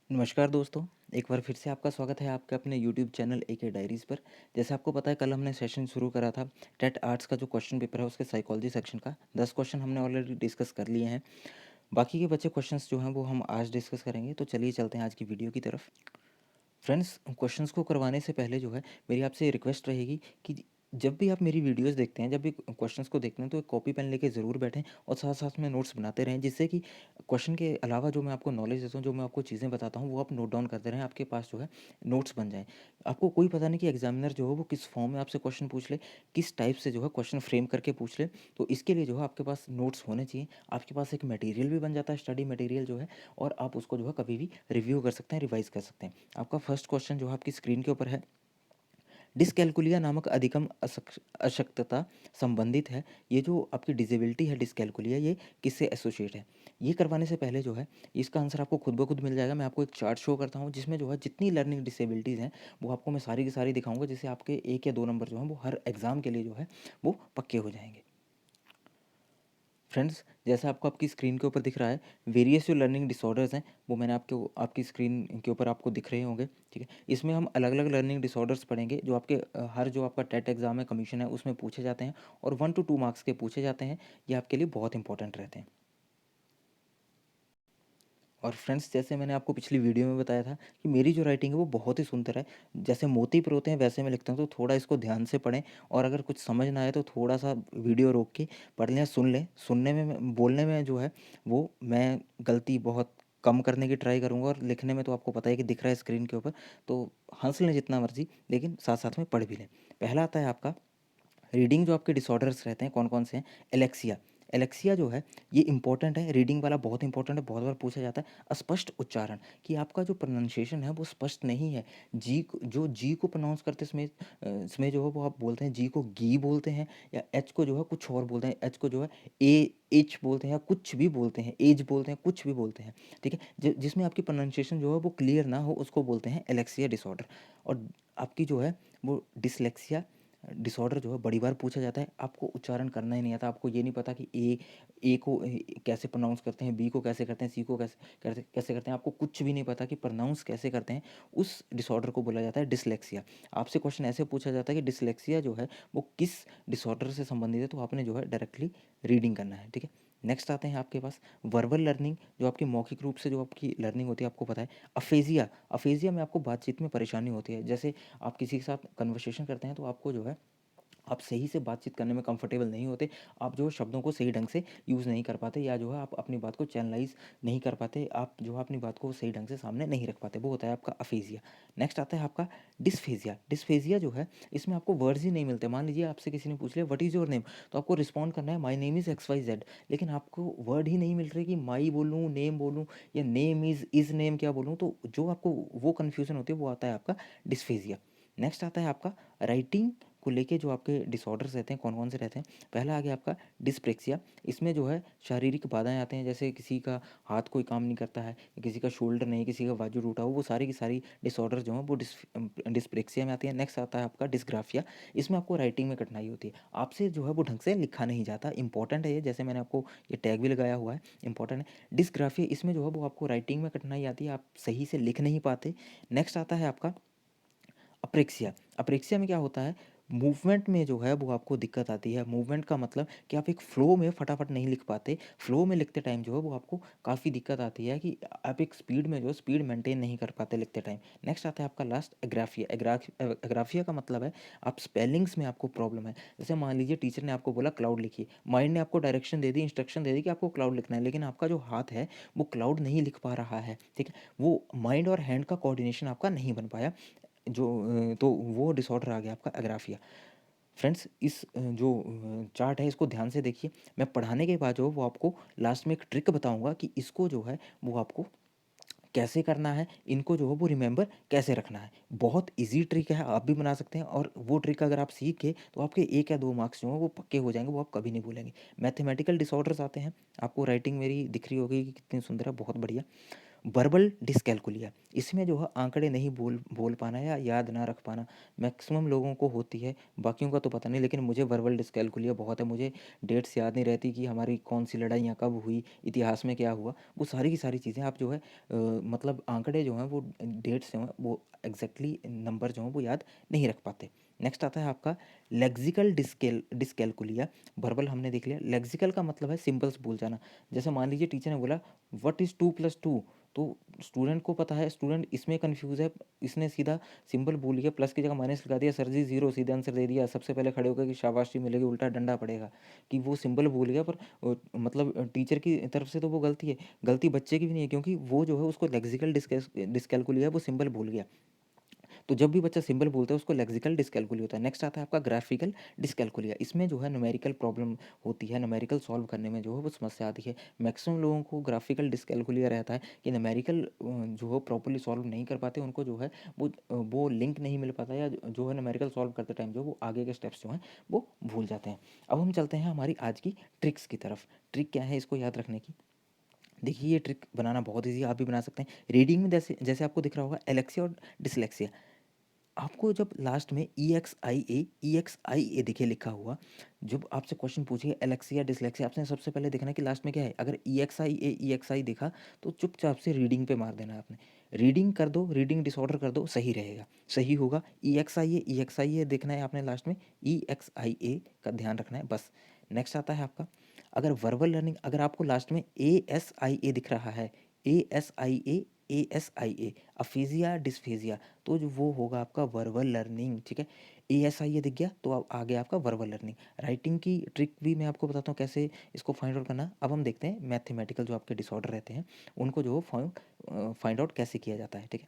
नमस्कार दोस्तों, एक बार फिर से आपका स्वागत है आपके अपने यूट्यूब चैनल एके डायरीज़ पर। जैसे आपको पता है कल हमने सेशन शुरू करा था टेट आर्ट्स का जो क्वेश्चन पेपर है उसके साइकोलॉजी सेक्शन का 10 क्वेश्चन हमने ऑलरेडी डिस्कस कर लिए हैं। बाकी के बचे क्वेश्चंस जो हैं वो हम आज डिस्कस करेंगे, तो चलिए चलते हैं आज की वीडियो की तरफ। फ्रेंड्स, क्वेश्चंस को करवाने से पहले जो है मेरी आपसे रिक्वेस्ट रहेगी कि जब भी आप मेरी वीडियोस देखते हैं, जब भी क्वेश्चंस को देखते हैं, तो एक कॉपी पेन लेके ज़रूर बैठें और साथ साथ में नोट्स बनाते रहें, जिससे कि क्वेश्चन के अलावा जो मैं आपको नॉलेज देता हूँ, जो मैं आपको चीज़ें बताता हूँ, वो आप नोट डाउन करते रहें, आपके पास जो है नोट्स बन जाएँ। आपको कोई पता नहीं कि एग्जामिनर जो है वो किस फॉर्म में आपसे क्वेश्चन पूछ ले, किस टाइप से जो है क्वेश्चन फ्रेम करके पूछ ले। तो इसके लिए जो है आपके पास नोट्स होने चाहिए। आपके पास एक मटेरियल भी बन जाता है, स्टडी मटेरियल जो है, और आप उसको जो है कभी भी रिव्यू कर सकते हैं, रिवाइज कर सकते हैं। आपका फर्स्ट क्वेश्चन जो है आपकी स्क्रीन के ऊपर है। डिसकैल्कुलिया नामक अधिकम अशक्तता संबंधित है। ये जो आपकी डिसेबिलिटी है डिसकैल्कुलिया, ये किससे एसोसिएट है? ये करवाने से पहले जो है इसका आंसर आपको खुद ब खुद मिल जाएगा। मैं आपको एक चार्ट शो करता हूँ जिसमें जो है जितनी लर्निंग डिसेबिलिटीज़ हैं वो आपको मैं सारी की सारी दिखाऊंगा, जिससे आपके 1 या 2 नंबर जो हैं वो हर एग्ज़ाम के लिए जो है वो पक्के हो जाएंगे। फ्रेंड्स, जैसा आपको आपकी स्क्रीन के ऊपर दिख रहा है, वेरियस जो लर्निंग डिसऑर्डर्स हैं वो मैंने आपको आपकी स्क्रीन के ऊपर आपको दिख रहे होंगे। ठीक है, इसमें हम अलग अलग लर्निंग डिसऑर्डर्स पढ़ेंगे जो आपके हर जो आपका टेट एग्जाम है, कमीशन है, उसमें पूछे जाते हैं और 1 to 2 मार्क्स के पूछे जाते हैं। ये आपके लिए बहुत इंपॉर्टेंट रहते हैं। और फ्रेंड्स, जैसे मैंने आपको पिछली वीडियो में बताया था कि मेरी जो राइटिंग है वो बहुत ही सुंदर है। जैसे मोती पर होते हैं वैसे मैं लिखता हूँ, तो थोड़ा इसको ध्यान से पढ़ें। और अगर कुछ समझ ना आए तो थोड़ा सा वीडियो रोक के पढ़ लें, सुन लें। सुनने में बोलने में जो है वो मैं गलती बहुत कम करने की ट्राई करूँगा, और लिखने में तो आपको पता है कि दिख रहा है स्क्रीन के ऊपर, तो हंस लें जितना मर्जी, लेकिन साथ साथ में पढ़ भी लें। पहला आता है आपका रीडिंग। जो आपके डिसऑर्डर्स रहते हैं कौन कौन से हैं? एलेक्सिया। एलेक्सिया जो है ये इंपॉर्टेंट है, रीडिंग वाला बहुत इंपॉर्टेंट है, बहुत बार पूछा जाता है। अस्पष्ट उच्चारण, कि आपका जो प्रोनाउंसिएशन है वो स्पष्ट नहीं है। जो जी को प्रोनाउंस करते इसमें जो है वो आप बोलते हैं जी को गी बोलते हैं, या एच को जो है कुछ और बोलते हैं। एच को जो है ए एच बोलते हैं, या कुछ भी बोलते हैं, एज बोलते हैं, कुछ भी बोलते हैं। ठीक है, जिसमें आपकी प्रोनाउंसिएशन जो है वो क्लियर ना हो उसको बोलते हैं एलेक्सिया डिसऑर्डर। और आपकी जो है वो डिसलेक्सिया डिसऑर्डर जो है बड़ी बार पूछा जाता है। आपको उच्चारण करना ही नहीं आता, आपको ये नहीं पता कि ए को कैसे प्रोनाउंस करते हैं, बी को कैसे करते हैं, सी को कैसे कैसे कैसे करते हैं। आपको कुछ भी नहीं पता कि प्रोनाउंस कैसे करते हैं। उस डिसऑर्डर को बोला जाता है डिसलेक्सिया। आपसे क्वेश्चन ऐसे पूछा जाता है कि डिसलेक्सिया जो है वो किस डिसऑर्डर से संबंधित है, तो आपने जो है डायरेक्टली रीडिंग करना है। ठीक है, नेक्स्ट आते हैं आपके पास वर्बल लर्निंग, जो आपकी मौखिक रूप से जो आपकी लर्निंग होती है, आपको पता है। अफेजिया। अफेजिया में आपको बातचीत में परेशानी होती है। जैसे आप किसी के साथ कन्वर्सेशन करते हैं तो आपको जो है आप सही से बातचीत करने में कंफर्टेबल नहीं होते। आप जो है शब्दों को सही ढंग से यूज़ नहीं कर पाते, या जो है आप अपनी बात को चैनलाइज नहीं कर पाते। आप जो है अपनी बात को सही ढंग से सामने नहीं रख पाते, वो होता है आपका अफेजिया। नेक्स्ट आता है आपका डिस्फेजिया। डिस्फेजिया जो है इसमें आपको वर्ड्स ही नहीं मिलते। मान लीजिए आपसे किसी ने पूछ लिया व्हाट इज़ योर नेम, तो आपको रिस्पॉन्ड करना है my name is X Y Z, लेकिन आपको वर्ड ही नहीं मिल रहे कि माई बोलूँ, नेम बोलूँ, या नेम इज़ नेम क्या बोलूँ। तो जो आपको वो कन्फ्यूज़न होती है वो आता है आपका डिस्फेजिया। नेक्स्ट आता है आपका राइटिंग को लेके जो आपके डिसऑर्डर्स रहते हैं कौन कौन से रहते हैं। पहला आ गया आपका डिस्प्रेक्सिया। इसमें जो है शारीरिक बाधाएं आते हैं, जैसे किसी का हाथ कोई काम नहीं करता है, किसी का शोल्डर नहीं, किसी का बाजू टूटा हो, वो सारी की सारी डिसऑर्डर जो हैं वो डिस्प्रेक्सिया में आती है। नेक्स्ट आता है आपका डिस्ग्राफिया। इसमें आपको राइटिंग में कठिनाई होती है, आपसे जो है वो ढंग से लिखा नहीं जाता। इंपॉर्टेंट है ये, जैसे मैंने आपको ये टैग भी लगाया हुआ है, इंपॉर्टेंट है। डिस्ग्राफिया, इसमें जो है वो आपको राइटिंग में कठिनाई आती है, आप सही से लिख नहीं पाते। नेक्स्ट आता है आपका अप्रेक्सिया। अप्रेक्सिया में क्या होता है, मूवमेंट में जो है वो आपको दिक्कत आती है। मूवमेंट का मतलब कि आप एक फ़्लो में फटाफट नहीं लिख पाते। फ़्लो में लिखते टाइम जो है वो आपको काफ़ी दिक्कत आती है कि आप एक स्पीड में जो स्पीड मेंटेन नहीं कर पाते लिखते टाइम। नेक्स्ट आता है आपका लास्ट एग्राफिया। एग्राफिया का मतलब है आप स्पेलिंग्स में आपको प्रॉब्लम है। जैसे मान लीजिए टीचर ने आपको बोला क्लाउड लिखिए, माइंड ने आपको डायरेक्शन दे दी, इंस्ट्रक्शन दे दी कि आपको क्लाउड लिखना है, लेकिन आपका जो हाथ है वो क्लाउड नहीं लिख पा रहा है। ठीक है, वो माइंड और हैंड का कोऑर्डिनेशन आपका नहीं बन पाया। तो वो डिसऑर्डर आ गया आपका एग्राफिया। फ्रेंड्स, इस जो चार्ट है इसको ध्यान से देखिए। मैं पढ़ाने के बाद जो वो आपको लास्ट में एक ट्रिक बताऊंगा कि इसको जो है वो आपको कैसे करना है, इनको जो है वो रिमेंबर कैसे रखना है। बहुत इजी ट्रिक है, आप भी बना सकते हैं, और वो ट्रिक अगर आप सीख के तो आपके 1 या 2 मार्क्स जो हैं वो पक्के हो जाएंगे, वो आप कभी नहीं भूलेंगे। मैथमेटिकल डिसऑर्डर्स आते हैं। आपको राइटिंग मेरी दिख रही होगी कि कितनी सुंदर है, बहुत बढ़िया। वर्बल डिस्कैल्कुलिया, इसमें जो है आंकड़े नहीं बोल बोल पाना या याद ना रख पाना मैक्सिमम लोगों को होती है, बाकियों का तो पता नहीं, लेकिन मुझे वर्बल डिस्कैल्कुलिया बहुत है। मुझे डेट्स याद नहीं रहती कि हमारी कौन सी लड़ाइयाँ कब हुई, इतिहास में क्या हुआ, वो सारी की सारी चीज़ें आप जो है मतलब आंकड़े जो हैं वो डेट्स जो हैं वो एग्जैक्टली नंबर जो हैं वो याद नहीं रख पाते। नेक्स्ट आता है आपका लेक्सिकल डिस्कैल्कुलिया। वर्बल हमने देख लिया, लेक्सिकल का मतलब है सिंबल्स भूल जाना। जैसे मान लीजिए टीचर ने बोला व्हाट इज़ 2+2, तो स्टूडेंट को पता है, स्टूडेंट इसमें कंफ्यूज है, इसने सीधा सिंबल भूल गया, प्लस की जगह माइनस लगा दिया, सर जी जीरो, सीधा आंसर दे दिया, सबसे पहले खड़े होकर कि शाबाशी मिलेगी, उल्टा डंडा पड़ेगा कि वो सिंबल भूल गया। पर मतलब टीचर की तरफ से तो वो गलती है, गलती बच्चे की भी नहीं है, क्योंकि वो जो है उसको लेक्सिकल डिस्कैल्कुलिया, वो सिंबल भूल गया। तो जब भी बच्चा सिंबल बोलता है उसको लेक्सिकल डिस्कैल्कुलिया होता है। नेक्स्ट आता है आपका ग्राफिकल डिस्कैल्कुलिया। इसमें जो है न्यूमेरिकल प्रॉब्लम होती है, न्यूमेरिकल सॉल्व करने में जो है वो समस्या आती है। मैक्सिमम लोगों को ग्राफिकल डिस्कैल्कुलिया रहता है कि न्यूमेरिकल जो है प्रॉपर्ली सॉल्व नहीं कर पाते, उनको जो है वो लिंक नहीं मिल पाता, या जो है न्यूमेरिकल सॉल्व करते टाइम जो वो आगे के स्टेप्स जो हैं वो भूल जाते हैं। अब हम चलते हैं हमारी आज की ट्रिक्स की तरफ। ट्रिक क्या है इसको याद रखने की? देखिए ये ट्रिक बनाना बहुत ईजी, आप भी बना सकते हैं। रीडिंग में जैसे जैसे आपको दिख रहा होगा एलेक्सिया और डिसलेक्सिया, आपको जब लास्ट में ई एक्स आई ए दिखे लिखा हुआ, जब आपसे क्वेश्चन पूछिए एलेक्सिया डिसलेक्सिया, आपने सबसे पहले देखना कि लास्ट में क्या है। अगर ई एक्स आई दिखा तो चुपचाप से रीडिंग पे मार देना है आपने। रीडिंग कर दो, रीडिंग डिसऑर्डर कर दो, सही रहेगा, सही होगा। ई एक्स आई ए देखना है आपने लास्ट में, ई एक्स आई ए का ध्यान रखना है बस। नेक्स्ट आता है आपका, अगर वर्बल लर्निंग, अगर आपको लास्ट में ए एस आई ए दिख रहा है, A S I A, aphasia dysphagia, तो जो वो होगा आपका वर्बल लर्निंग, ठीक है। ए एस आई ए दिख गया तो अब आ गया आपका वर्बल लर्निंग। राइटिंग की ट्रिक भी मैं आपको बताता हूँ कैसे इसको फाइंड आउट करना। अब हम देखते हैं मैथमेटिकल जो आपके डिसऑर्डर रहते हैं उनको जो फाइंड आउट कैसे किया जाता है, ठीक है।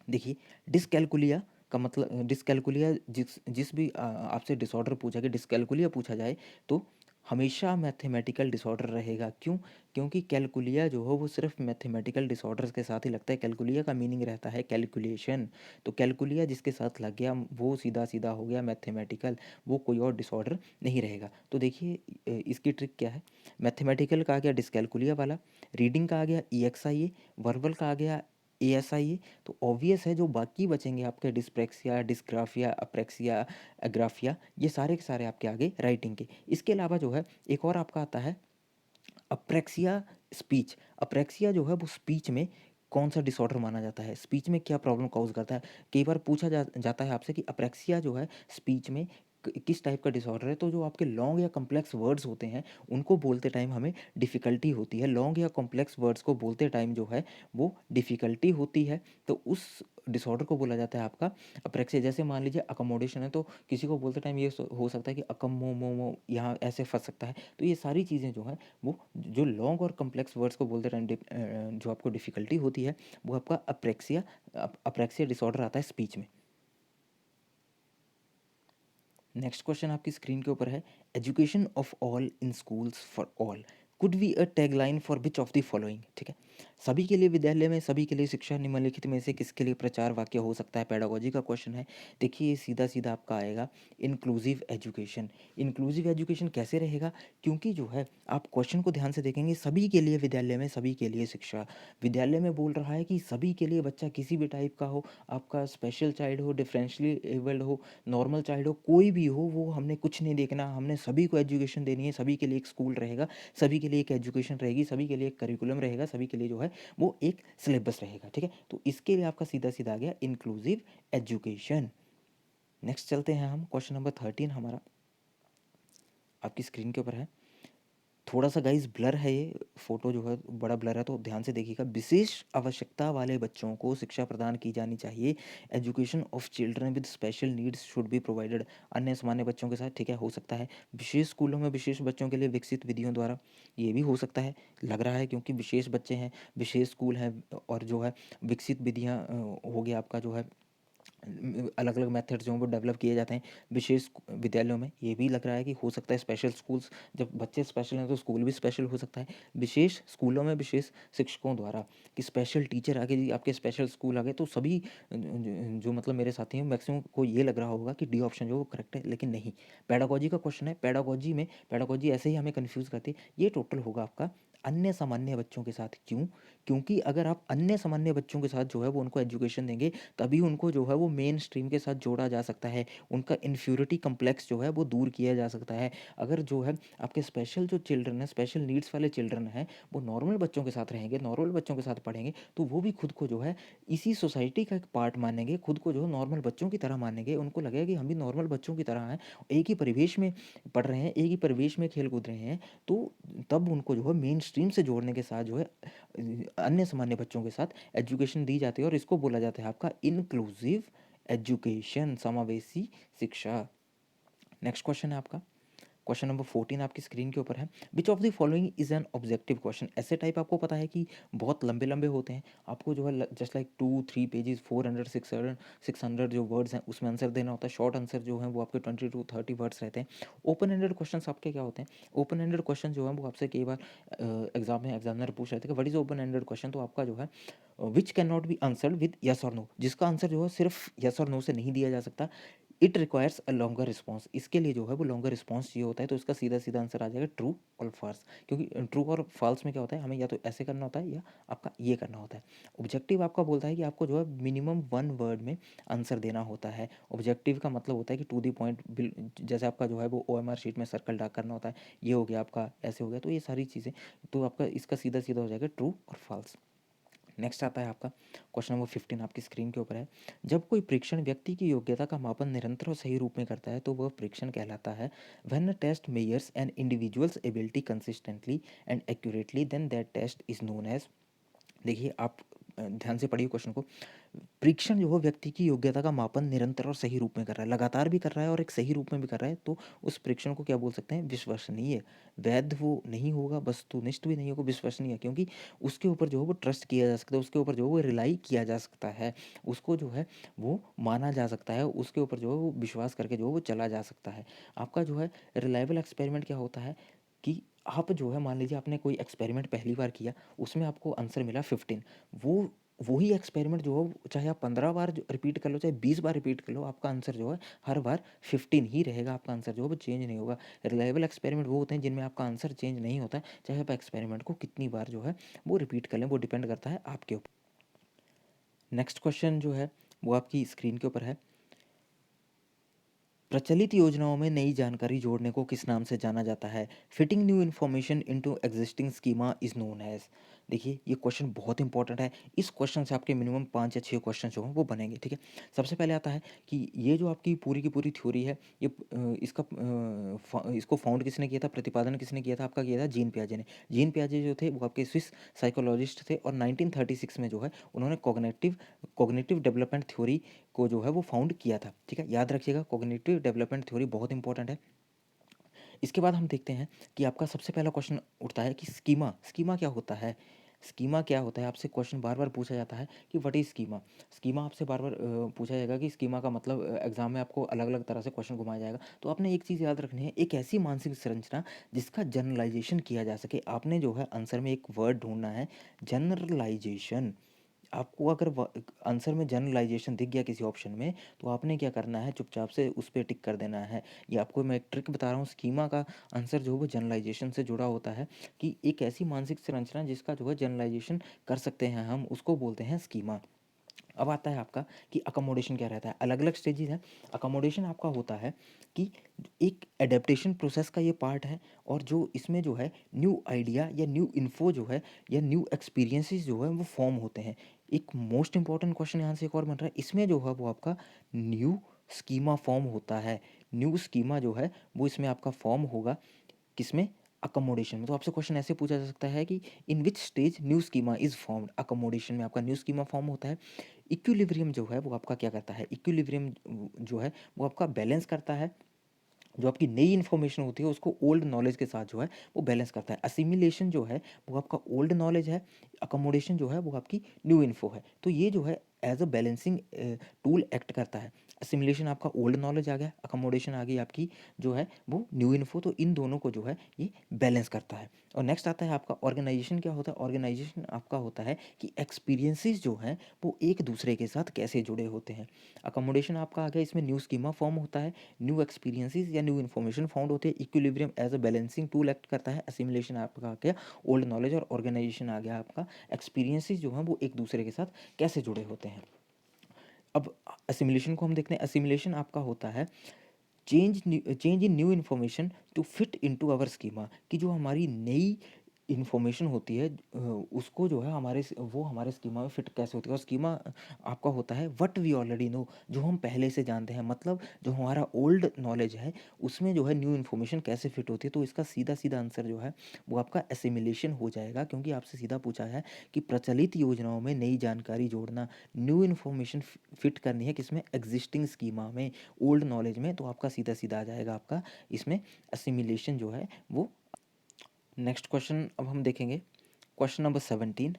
देखिए डिसकैल्कुलिया का मतलब, डिसकैल्कुलिया जिस जिस भी आपसे डिसऑर्डर पूछा कि डिसकैल्कुलिया पूछा जाए तो हमेशा मैथमेटिकल डिसऑर्डर रहेगा। क्यों? क्योंकि कैलकुलिया जो हो वो सिर्फ मैथमेटिकल डिसऑर्डर्स के साथ ही लगता है। कैलकुलिया का मीनिंग रहता है कैलकुलेशन, तो कैलकुलिया जिसके साथ लग गया वो सीधा सीधा हो गया मैथमेटिकल, वो कोई और डिसऑर्डर नहीं रहेगा। तो देखिए इसकी ट्रिक क्या है। मैथमेटिकल का आ गया डिसकैल्कुलिया वाला, रीडिंग का आ गया ई एक्स आई ए, वर्बल का आ गया ए एस आई ए। तो ऑब्वियस है जो बाकी बचेंगे आपके डिस्प्रेक्सिया, डिस्ग्राफिया, अप्रेक्सिया, एग्राफिया, ये सारे के सारे आपके आगे राइटिंग के। इसके अलावा जो है एक और आपका आता है अप्रेक्सिया स्पीच। अप्रेक्सिया जो है वो स्पीच में कौन सा डिसऑर्डर माना जाता है, स्पीच में क्या प्रॉब्लम कॉज करता है। कई बार पूछा जाता है आपसे कि अप्रेक्सिया जो है स्पीच में किस टाइप का डिसऑर्डर है। तो जो आपके लॉन्ग या कॉम्प्लेक्स वर्ड्स होते हैं उनको बोलते टाइम हमें डिफ़िकल्टी होती है, लॉन्ग या कॉम्प्लेक्स वर्ड्स को बोलते टाइम जो है वो डिफ़िकल्टी होती है, तो उस डिसऑर्डर को बोला जाता है आपका अप्रेक्सिया। जैसे मान लीजिए अकोमोडेशन है, तो किसी को बोलते टाइम ये हो सकता है कि अकम मो मो मो यहाँ ऐसे फंस सकता है। तो ये सारी चीज़ें जो हैं वो जो लॉन्ग और कॉम्प्लेक्स वर्ड्स को बोलते टाइम जो आपको डिफ़िकल्टी होती है वो आपका अप्रेक्सिया डिसऑर्डर आता है स्पीच में। नेक्स्ट क्वेश्चन आपकी स्क्रीन के ऊपर है, education of all in schools for all could be a tagline for which of the following, ठीक है। सभी के लिए विद्यालय में, सभी के लिए शिक्षा, निम्नलिखित में से किसके लिए प्रचार वाक्य हो सकता है। पेडागोजी का क्वेश्चन है। देखिए ये सीधा सीधा आपका आएगा इंक्लूसिव एजुकेशन। इंक्लूसिव एजुकेशन कैसे रहेगा? क्योंकि जो है आप क्वेश्चन को ध्यान से देखेंगे, सभी के लिए विद्यालय में, सभी के लिए शिक्षा, विद्यालय में बोल रहा है कि सभी के लिए, बच्चा किसी भी टाइप का हो, आपका स्पेशल चाइल्ड हो, डिफरेंशियली एबल्ड हो, नॉर्मल चाइल्ड हो, कोई भी हो, वो हमने कुछ नहीं देखना, हमने सभी को एजुकेशन देनी है। सभी के लिए एक स्कूल रहेगा, सभी के लिए एक एजुकेशन रहेगी, सभी के लिए एक करिकुलम रहेगा, सभी के लिए जो है वो एक सिलेबस रहेगा, ठीक है। तो इसके लिए आपका सीधा सीधा आ गया इंक्लूसिव एजुकेशन। नेक्स्ट चलते हैं हम, क्वेश्चन नंबर 13 हमारा आपकी स्क्रीन के ऊपर है। थोड़ा सा गाइस ब्लर है, ये फोटो जो है बड़ा ब्लर है, तो ध्यान से देखिएगा। विशेष आवश्यकता वाले बच्चों को शिक्षा प्रदान की जानी चाहिए। Education of children with special needs should be provided. अन्य सामान्य बच्चों के साथ, ठीक है, हो सकता है विशेष स्कूलों में विशेष बच्चों के लिए विकसित विधियों द्वारा, ये भी हो सकता है, लग रहा है, क्योंकि विशेष बच्चे हैं, विशेष स्कूल हैं, और जो है विकसित विधियाँ हो गया आपका जो है अलग अलग मेथड्स जो हैं वो डेवलप किए जाते हैं विशेष विद्यालयों में। ये भी लग रहा है कि हो सकता है स्पेशल स्कूल्स, जब बच्चे स्पेशल हैं तो स्कूल भी स्पेशल हो सकता है। विशेष स्कूलों में विशेष शिक्षकों द्वारा, कि स्पेशल टीचर आ गए जी, आपके स्पेशल स्कूल आ गए, तो सभी जो मतलब मेरे साथी हैं मैक्सिमम को ये लग रहा होगा कि डी ऑप्शन जो वो करेक्ट है, लेकिन नहीं। पेडागोजी का क्वेश्चन है, पेडागोजी में पेडागोजी ऐसे ही हमें कन्फ्यूज़ करती है। ये टोटल होगा आपका अन्य सामान्य बच्चों के साथ। क्यों? क्योंकि अगर आप अन्य सामान्य बच्चों के साथ जो है वो उनको एजुकेशन देंगे, तभी उनको जो है वो मेन स्ट्रीम के साथ जोड़ा जा सकता है। उनका इन्फ्eriority कॉम्प्लेक्स जो है वो दूर किया जा सकता है। अगर जो है आपके स्पेशल जो चिल्ड्रन हैं, स्पेशल नीड्स वाले चिल्ड्रन हैं, वो नॉर्मल बच्चों के साथ रहेंगे, नॉर्मल बच्चों के साथ पढ़ेंगे, तो वो भी खुद को जो है इसी सोसाइटी का एक पार्ट मानेंगे, खुद को जो है नॉर्मल बच्चों की तरह मानेंगे। उनको लगेगा कि हम भी नॉर्मल बच्चों की तरह हैं, एक ही परिवेश में पढ़ रहे हैं, एक ही परिवेश में खेल कूद रहे हैं। तो तब उनको जो है मेन स्ट्रीम से जोड़ने के साथ जो है अन्य सामान्य बच्चों के साथ एजुकेशन दी जाती है, और इसको बोला जाता है आपका इंक्लूसिव एजुकेशन, समावेशी शिक्षा। नेक्स्ट क्वेश्चन है आपका, क्वेश्चन नंबर 14 आपकी स्क्रीन के ऊपर है। Which of the following is an objective question. ऐसे टाइप आपको पता है कि बहुत लंबे लंबे होते हैं, आपको जो है जस्ट लाइक 2-3 पेजेस, 400-600 जो वर्ड्स हैं उसमें आंसर देना होता है। शॉर्ट आंसर जो है वो आपके 20-30 वर्ड्स रहते हैं। ओपन एंडेड क्वेश्चन आपके क्या होते हैं? ओपन एंडेड क्वेश्चन जो है वो आपसे कई बार एग्जाम में एग्जामिनर पूछ रहे थे कि what is open ended question, तो आपका जो है which can not be answered with yes और नो, जिसका आंसर जो है सिर्फ यस और नो से नहीं दिया जा सकता। It requires a longer response, इसके लिए जो है वो लॉन्गर रिस्पॉन्स चाहिए होता है। तो इसका सीधा सीधा आंसर आ जाएगा ट्रू और फॉल्स, क्योंकि ट्रू और फॉल्स में क्या होता है, हमें या तो ऐसे करना होता है या आपका ये करना होता है। ऑब्जेक्टिव आपका बोलता है कि आपको जो है मिनिमम 1 वर्ड में आंसर देना होता है। ऑब्जेक्टिव का मतलब होता है कि टू द पॉइंट, जैसे आपका जो है वो OMR शीट में सर्कल डार्क करना होता है, ये हो गया आपका, ऐसे हो गया, तो ये सारी चीज़ें, तो आपका इसका सीधा सीधा हो जाएगा ट्रू और फॉल्स। नेक्स्ट आता है आपका क्वेश्चन नंबर 15 आपकी स्क्रीन के ऊपर है। जब कोई परीक्षण व्यक्ति की योग्यता का मापन निरंतर और सही रूप में करता है तो वह परीक्षण कहलाता है। When a test measures an individual's ability consistently and accurately, then that test is known as. देखिए आप ध्यान से पढ़िए क्वेश्चन को। परीक्षण जो हो व्यक्ति की योग्यता का मापन निरंतर और सही रूप में कर रहा है, लगातार भी कर रहा है और एक सही रूप में भी कर रहा है, तो उस परीक्षण को क्या बोल सकते हैं? विश्वसनीय। वैध वो नहीं होगा, वस्तुनिष्ठ भी नहीं होगा, विश्वसनीय, क्योंकि उसके ऊपर जो है वो ट्रस्ट किया जा सकता है, उसके ऊपर जो है वो रिलाई किया जा सकता है, उसको जो है वो माना जा सकता है, उसके ऊपर जो है वो विश्वास करके जो है वो चला जा सकता है। आपका जो है रिलायबल एक्सपेरिमेंट क्या होता है कि आप जो है मान लीजिए आपने कोई एक्सपेरिमेंट पहली बार किया, उसमें आपको आंसर मिला 15, वो वही एक्सपेरिमेंट जो हो, चाहे आप 15 बार रिपीट कर लो, चाहे 20 बार रिपीट कर लो, आपका आंसर जो है हर बार 15 ही रहेगा, आपका आंसर जो है वो चेंज नहीं होगा। रिलायबल एक्सपेरिमेंट वो होते हैं जिनमें आपका आंसर चेंज नहीं होता है, चाहे आप एक्सपेरिमेंट को कितनी बार जो है वो रिपीट कर लें, वो डिपेंड करता है आपके ऊपर। नेक्स्ट क्वेश्चन जो है वो आपकी स्क्रीन के ऊपर है। प्रचलित योजनाओं में नई जानकारी जोड़ने को किस नाम से जाना जाता है? Fitting new information into existing schema is known as. देखिए ये क्वेश्चन बहुत इंपॉर्टेंट है। इस क्वेश्चन से आपके मिनिमम 5 या 6 क्वेश्चन जो हैं वो बनेंगे, ठीक है। सबसे पहले आता है कि ये जो आपकी पूरी की पूरी थ्योरी है, ये इसको फाउंड किसने किया था, प्रतिपादन किसने किया था? आपका किया था जीन पियाजे ने। जीन पियाजे जो थे वो आपके स्विस साइकोलॉजिस्ट थे, और 1936 में जो है उन्होंने कॉग्निटिव कॉग्निटिव डेवलपमेंट थ्योरी को जो है वो फाउंड किया था, ठीक है। याद रखिएगा, कॉग्निटिव डेवलपमेंट थ्योरी बहुत इंपॉर्टेंट है। इसके बाद हम देखते हैं कि आपका सबसे पहला क्वेश्चन उठता है कि स्कीमा, स्कीमा क्या होता है? स्कीमा क्या होता है? आपसे क्वेश्चन बार बार पूछा जाता है कि व्हाट इज स्कीमा। स्कीमा आपसे बार बार पूछा जाएगा कि स्कीमा का मतलब, एग्जाम में आपको अलग अलग तरह से क्वेश्चन घुमाया जाएगा। तो आपने एक चीज़ याद रखनी है, एक ऐसी मानसिक संरचना जिसका जनरलाइजेशन किया जा सके। आपने जो है आंसर में एक वर्ड ढूंढना है, जनरलाइजेशन। आपको अगर आंसर में जनरलाइजेशन दिख गया किसी ऑप्शन में, तो आपने क्या करना है, चुपचाप से उस पर टिक कर देना है। ये आपको मैं एक ट्रिक बता रहा हूँ। स्कीमा का आंसर जो है वो जनरलाइजेशन से जुड़ा होता है, कि एक ऐसी मानसिक संरचना जिसका जो है जनरलाइजेशन कर सकते हैं हम, उसको बोलते हैं स्कीमा। अब आता है आपका कि अकोमोडेशन क्या रहता है। अलग अलग स्टेजेस हैं। अकोमोडेशन आपका होता है कि एक एडेप्टेशन प्रोसेस का ये पार्ट है, और जो इसमें जो है न्यू आइडिया या न्यू इन्फो जो है या न्यू एक्सपीरियंसेस जो है वो फॉर्म होते हैं। एक मोस्ट इंपॉर्टेंट क्वेश्चन यहाँ से एक और बन रहा है, इसमें जो है वो आपका न्यू स्कीमा फॉर्म होता है। न्यू स्कीमा जो है वो इसमें आपका फॉर्म होगा, किसमें? अकोमोडेशन में। तो आपसे क्वेश्चन ऐसे पूछा जा सकता है कि in which stage new schema is formed. Accommodation में आपका न्यू स्कीमा फॉर्म होता है। इक्विलिब्रियम जो है वो आपका क्या करता है? इक्विलिब्रियम जो है वो आपका बैलेंस करता है, जो आपकी नई इन्फॉर्मेशन होती है उसको ओल्ड नॉलेज के साथ जो है वो बैलेंस करता है। असिमिलेशन जो है वो आपका ओल्ड नॉलेज है, अकोमोडेशन जो है वो आपकी न्यू इन्फो है। तो ये जो है एज अ बैलेंसिंग टूल एक्ट करता है। असिमिलेशन आपका ओल्ड नॉलेज आ गया, अकोमोडेशन आ गई आपकी जो है वो न्यू इन्फो, तो इन दोनों को जो है ये बैलेंस करता है। और नेक्स्ट आता है आपका ऑर्गेनाइजेशन। क्या होता है ऑर्गेनाइजेशन? आपका होता है कि एक्सपीरियंसेस जो हैं वो एक दूसरे के साथ कैसे जुड़े होते हैं। अकोमोडेशन आपका आ गया, इसमें न्यू स्कीमा फॉर्म होता है, न्यू एक्सपीरियंसेस या न्यू इन्फॉर्मेशन फाउंड होते हैं। Equilibrium as a balancing tool एक्ट करता है। असिमिलेशन आपका आ गया ओल्ड नॉलेज, और ऑर्गेनाइजेशन आ गया आपका एक्सपीरियंसेस जो हैं वो एक दूसरे के साथ कैसे जुड़े होते हैं। अब असिमिलेशन को हम देखते हैं। असिमिलेशन आपका होता है change in new information to fit into our schema, कि जो हमारी नई इन्फॉर्मेशन होती है उसको जो है वो हमारे स्कीमा में फिट कैसे होती है। और स्कीमा आपका होता है व्हाट वी ऑलरेडी नो, जो हम पहले से जानते हैं, मतलब जो हमारा ओल्ड नॉलेज है उसमें जो है न्यू इन्फॉर्मेशन कैसे फिट होती है। तो इसका सीधा सीधा आंसर जो है वो आपका एसिमिलेशन हो जाएगा, क्योंकि आपसे सीधा पूछा है कि प्रचलित योजनाओं में नई जानकारी जोड़ना, न्यू इन्फॉर्मेशन फिट करनी है किसमें, एग्जिस्टिंग स्कीमा में, ओल्ड नॉलेज में। तो आपका सीधा सीधा आ जाएगा आपका इसमें असिमिलेशन जो है वो। नेक्स्ट क्वेश्चन अब हम देखेंगे, क्वेश्चन नंबर 17।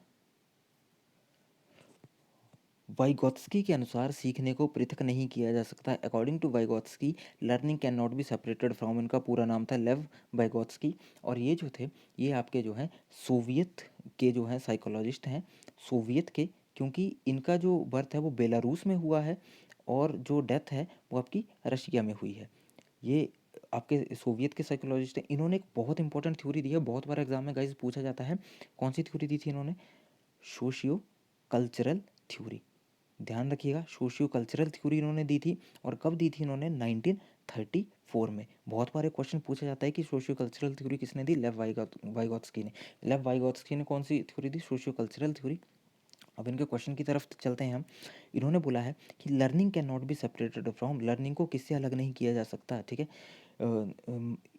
वाइगोत्स्की के अनुसार सीखने को पृथक नहीं किया जा सकता। According to Vygotsky learning can not be separated from, इनका पूरा नाम था लेव वाइगोत्स्की। और ये जो थे ये आपके जो है सोवियत के जो है साइकोलॉजिस्ट हैं, सोवियत के, क्योंकि इनका जो बर्थ है वो बेलारूस में हुआ है और जो डेथ है वो आपकी रशिया में हुई है। ये आपके सोवियत के साइकोलॉजिस्ट हैं। इन्होंने एक बहुत इंपॉर्टेंट थ्योरी दी है, बहुत बार एग्जाम में गाइस पूछा जाता है। कौन सी थ्योरी दी थी इन्होंने? Socio cultural theory. ध्यान रखिएगा, सोशियो कल्चरल थ्योरी इन्होंने दी थी। और कब दी थी इन्होंने? 1934 में। बहुत बार एक क्वेश्चन पूछा जाता है कि सोशियो कल्चरल थ्योरी किसने दी? लेव वाइगोत्स्की ने। लेव वाइगोत्स्की ने कौन सी थ्योरी दी? Socio cultural theory. अब इनके क्वेश्चन की तरफ चलते हैं हम। इन्होंने बोला है कि learning can not be separated from, learning को किससे अलग नहीं किया जा सकता, ठीक है।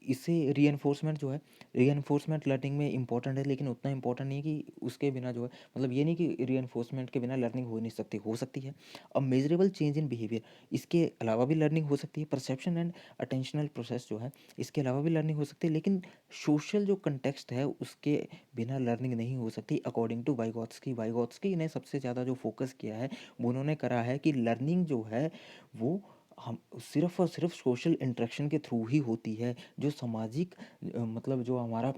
इससे रीएनफोर्समेंट जो है, रीएनफोर्समेंट लर्निंग में इंपॉर्टेंट है, लेकिन उतना इंपॉर्टेंट नहीं है कि उसके बिना जो है, मतलब ये नहीं कि रीएनफोर्समेंट के बिना लर्निंग हो नहीं सकती, हो सकती है। अब मेजरेबल चेंज इन बिहेवियर, इसके अलावा भी लर्निंग हो सकती है। परसेप्शन एंड अटेंशनल प्रोसेस जो है इसके अलावा भी लर्निंग हो सकती है, लेकिन सोशल जो कंटेक्स्ट है उसके बिना लर्निंग नहीं हो सकती। अकॉर्डिंग टू वाइगोत्स्की, वाइगोत्स्की ने सबसे ज़्यादा जो फोकस किया है वो उन्होंने करा है कि लर्निंग जो है वो हम सिर्फ़ और सिर्फ़ सोशल इंटरेक्शन के थ्रू ही होती है। जो सामाजिक मतलब जो हमारा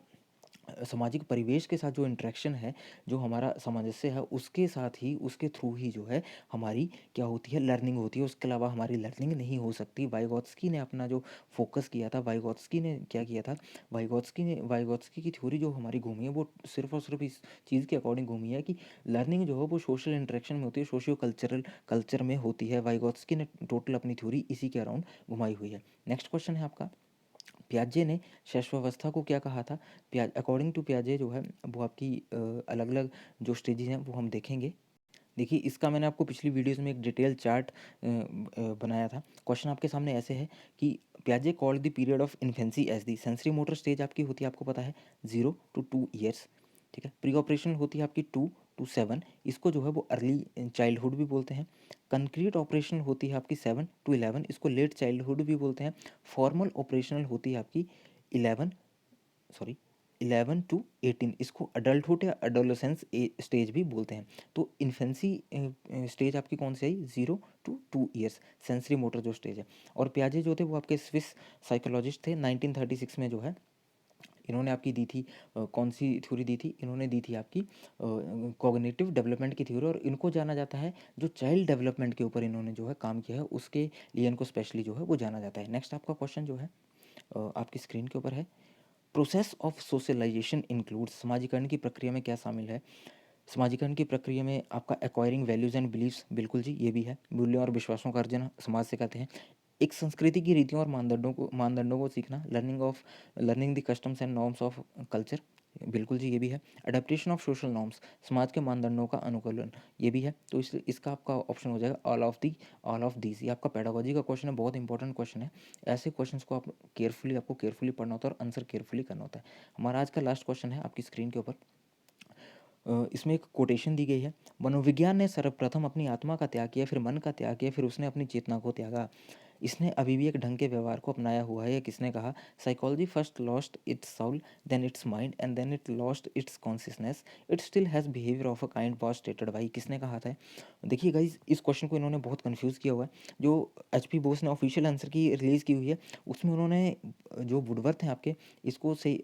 सामाजिक परिवेश के साथ जो इंटरेक्शन है, जो हमारा सामंजस्य है, उसके साथ ही, उसके थ्रू ही जो है हमारी क्या होती है, लर्निंग होती है। उसके अलावा हमारी लर्निंग नहीं हो सकती। वाइगोत्स्की ने अपना जो फोकस किया था, वाइगोत्स्की ने क्या किया था, वाइगोत्स्की की थ्योरी जो हमारी घूमी है वो सिर्फ़ और सिर्फ़ इस चीज़ के अकॉर्डिंग घूमी है कि लर्निंग जो है वो सोशल इंटरेक्शन में होती है, सोशियो कल्चरल कल्चर में होती है। वाइगोत्स्की ने टोटल अपनी थ्योरी इसी के अराउंड घुमाई हुई है। नेक्स्ट क्वेश्चन है आपका, पियाजे ने शैशवावस्था को क्या कहा था? अकॉर्डिंग टू पियाजे जो है वो आपकी अलग अलग जो स्टेजेस हैं वो हम देखेंगे। देखिए, इसका मैंने आपको पिछली वीडियोस में एक डिटेल चार्ट बनाया था। क्वेश्चन आपके सामने ऐसे है कि पियाजे called the period of infancy as दी, सेंसरी मोटर स्टेज आपकी होती है, आपको पता है 0 to 2 ईयर्स, ठीक है। प्री ऑपरेशनल होती है आपकी 2 to 7, इसको जो है वो अर्ली चाइल्डहुड भी बोलते हैं। कंक्रीट ऑपरेशनल होती है आपकी 7 to 11, इसको लेट चाइल्डहुड भी बोलते हैं। फॉर्मल ऑपरेशनल होती है आपकी 11 सॉरी 11 to 18, इसको अडल्टहुड या अडोलेसेंस स्टेज भी बोलते हैं। तो इन्फेंसी स्टेज आपकी कौन सी आई? 0 to 2 ईयर्स, सेंसरी मोटर जो स्टेज है। और पियाजे जो थे वो आपके स्विस साइकोलॉजिस्ट थे। 1936 में जो है इन्होंने आपकी दी थी कौन सी थ्योरी दी थी? इन्होंने दी थी आपकी कॉग्निटिव डेवलपमेंट की थ्योरी, और इनको जाना जाता है जो चाइल्ड डेवलपमेंट के ऊपर इन्होंने जो है काम किया है उसके लिए इनको स्पेशली जो है वो जाना जाता है। नेक्स्ट आपका क्वेश्चन जो है आपकी स्क्रीन के ऊपर है, प्रोसेस ऑफ सोशलाइजेशन इंक्लूड्स, समाजीकरण की प्रक्रिया में क्या शामिल है? समाजीकरण की प्रक्रिया में आपका एक्वायरिंग वैल्यूज़ एंड बिलीव्स, बिल्कुल जी ये भी है। मूल्यों और विश्वासों का अर्जन समाज से करते हैं। एक संस्कृति की रीतियों और मानदंडों को सीखना, learning the customs and norms of culture, बिल्कुल जी ये भी है। अडेप्टेशन ऑफ सोशल नॉर्म्स, समाज के मानदंडों का अनुकूलन, ये भी है। तो इसका आपका ऑप्शन हो जाएगा ऑल ऑफ दीज। ये आपका पेडागोजी का क्वेश्चन है, बहुत इंपॉर्टेंट क्वेश्चन है। ऐसे क्वेश्चंस को आपको केयरफुली पढ़ना होता है और आंसर केयरफुली करना होता है। हमारा आज का लास्ट क्वेश्चन है आपकी स्क्रीन के ऊपर। इसमें एक कोटेशन दी गई है, मनोविज्ञान ने सर्वप्रथम अपनी आत्मा का त्याग किया, फिर मन का त्याग किया, फिर उसने अपनी चेतना को त्यागा। इसने अभी भी एक ढंग के व्यवहार को अपनाया हुआ है। या किसने कहा, psychology first lost its soul, then its mind and then it lost its consciousness, it still has behaviour of a kind was stated by. किसने कहा था? देखिए गाइज, इस क्वेश्चन को इन्होंने बहुत कंफ्यूज किया हुआ है। जो एच पी बोस ने ऑफिशियल आंसर की रिलीज़ की हुई है, उसमें उन्होंने जो वुडवर्थ हैं आपके, इसको सही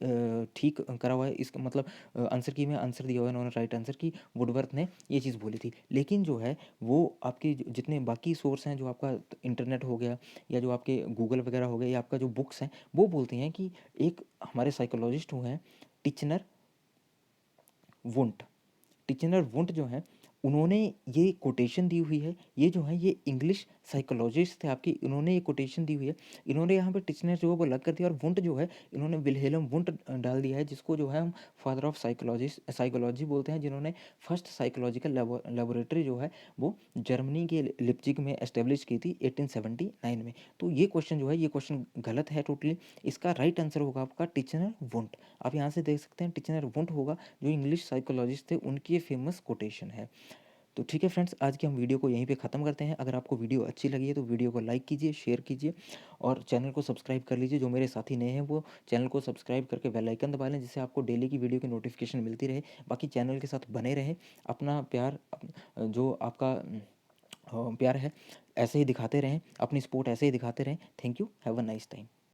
ठीक करा हुआ है। इसका मतलब आंसर की में आंसर दिया हुआ है उन्होंने, राइट आंसर की वुडवर्थ ने ये चीज़ बोली थी। लेकिन जो है वो आपके जितने बाकी सोर्स हैं, जो आपका इंटरनेट हो गया या जो आपके गूगल वगैरह हो गया या आपका जो बुक्स हैं, वो बोलती हैं कि एक हमारे साइकोलॉजिस्ट हुए हैं, टिचनर वुंट। टिचनर वुंट जो है, उन्होंने ये कोटेशन दी हुई है। ये जो है ये इंग्लिश साइकोलॉजिस्ट थे आपकी, इन्होंने ये कोटेशन दी हुई है। इन्होंने यहाँ पे टिचनर जो है वो अलग कर दिया और वुंट जो है इन्होंने विल्हेल्म वुंट डाल दिया है, जिसको जो है हम फादर ऑफ साइकोलॉजी बोलते हैं, जिन्होंने फर्स्ट साइकोलॉजिकल लेबोरेटरी जो है वो जर्मनी के लिप्जिग में एस्टेब्लिश की थी 1879 में। तो ये क्वेश्चन जो है, ये क्वेश्चन गलत है टोटली। इसका राइट आंसर होगा आपका टिचनर वुंट। आप यहाँ से देख सकते हैं टिचनर वुंट होगा, जो इंग्लिश साइकोलॉजिस्ट थे, उनकी ये फेमस कोटेशन है। तो ठीक है फ्रेंड्स, आज की हम वीडियो को यहीं पे ख़त्म करते हैं। अगर आपको वीडियो अच्छी लगी है तो वीडियो को लाइक कीजिए, शेयर कीजिए और चैनल को सब्सक्राइब कर लीजिए। जो मेरे साथी नए हैं वो चैनल को सब्सक्राइब करके बेल आइकन दबा लें, जिससे आपको डेली की वीडियो की नोटिफिकेशन मिलती रहे। बाकी चैनल के साथ बने रहें। अपना प्यार जो आपका प्यार है ऐसे ही दिखाते रहें, अपनी सपोर्ट ऐसे ही दिखाते रहें। Thank you, have a nice time.